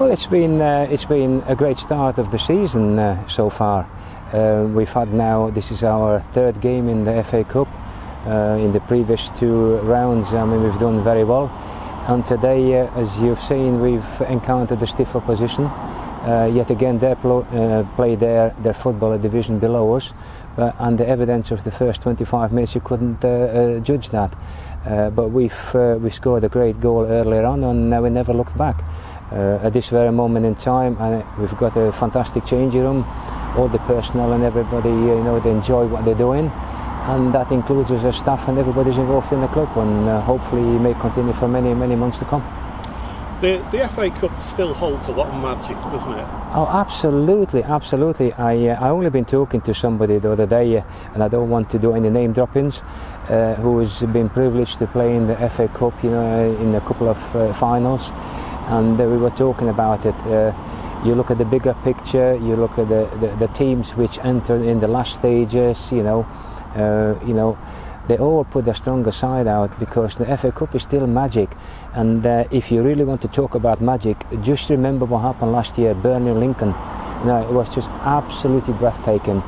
Well, it's been a great start of the season so far. We've had now, this is our third game in the FA Cup. In the previous two rounds, we've done very well. And today, as you've seen, we've encountered a stiff opposition. Yet again, they play their football a division below us. And the evidence of the first 25 minutes, you couldn't judge that. But we scored a great goal earlier on, and we never looked back. At this very moment in time, we've got a fantastic changing room. All the personnel and everybody, they enjoy what they're doing, and that includes us as staff, and everybody's involved in the club, and hopefully it may continue for many months to come. The FA Cup still holds a lot of magic, doesn't it? Oh, absolutely. I only been talking to somebody the other day, and I don't want to do any name drop-ins, who has been privileged to play in the FA Cup, in a couple of finals, and we were talking about it. You look at the bigger picture. You look at the teams which entered in the last stages. They all put their stronger side out, because the FA Cup is still magic. And if you really want to talk about magic, just remember what happened last year, Burnley-Lincoln. It was just absolutely breathtaking.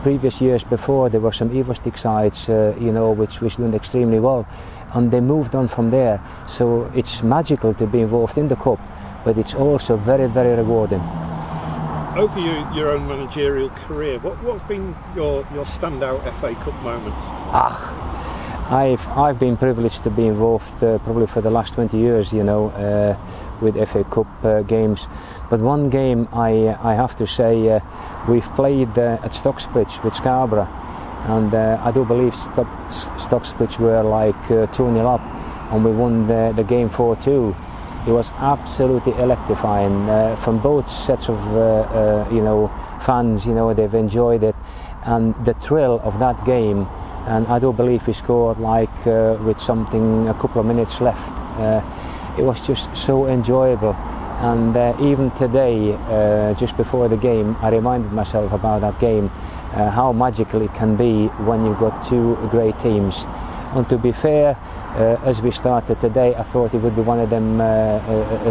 Previous years before, there were some Evo-stick sides, which done extremely well, and they moved on from there. So it's magical to be involved in the cup, but it's also very, very rewarding. Over your own managerial career, what's been your standout FA Cup moments? I've been privileged to be involved probably for the last 20 years, with FA Cup games. But one game I have to say, we've played at Stocksbridge with Scarborough, and I do believe Stocksbridge were like 2-0 up, and we won the game 4-2. It was absolutely electrifying from both sets of fans. They've enjoyed it, and the thrill of that game. And I do believe we scored with a couple of minutes left. It was just so enjoyable. And even today, just before the game, I reminded myself about that game, how magical it can be when you've got two great teams. And to be fair, as we started today, I thought it would be one of them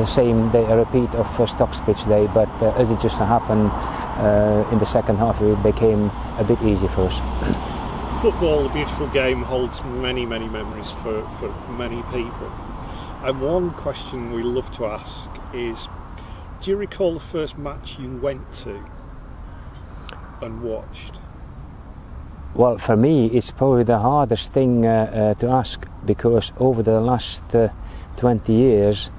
same day, a repeat of Stocksbridge Day, but as it just happened, in the second half it became a bit easy for us. Football, a beautiful game, holds many memories for many people. And one question we love to ask is, do you recall the first match you went to and watched? Well, for me, it's probably the hardest thing to ask, because over the last 20 years,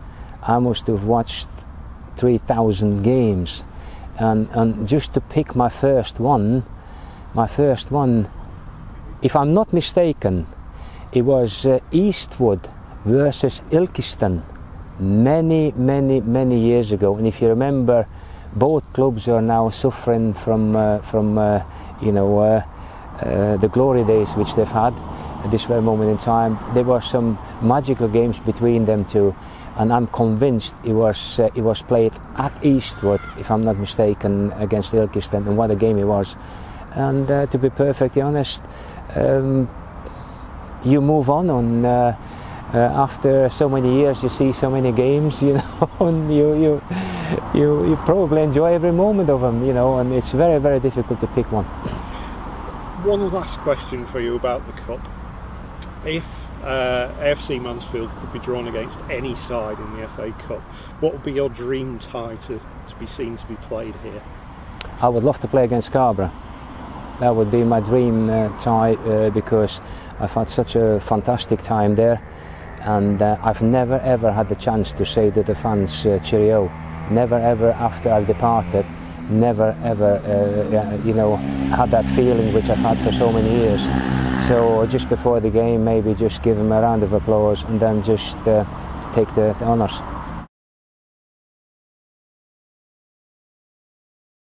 I must have watched 3,000 games, and just to pick my first one, if I'm not mistaken, it was Eastwood versus Ilkeston many years ago. And if you remember, both clubs are now suffering from the glory days which they've had at this very moment in time. There were some magical games between them two, and I'm convinced it was played at Eastwood, if I'm not mistaken, against Ilkeston, and what a game it was. And to be perfectly honest, you move on, after so many years you see so many games, and you probably enjoy every moment of them, and it's very, very difficult to pick one. One last question for you about the Cup. If AFC Mansfield could be drawn against any side in the FA Cup, what would be your dream tie to be seen to be played here? I would love to play against Scarborough. That would be my dream tie, because I've had such a fantastic time there, and I've never ever had the chance to say to the fans cheerio. Never ever after I've departed. Never ever had that feeling which I've had for so many years. So just before the game, maybe just give them a round of applause, and then just take the honours.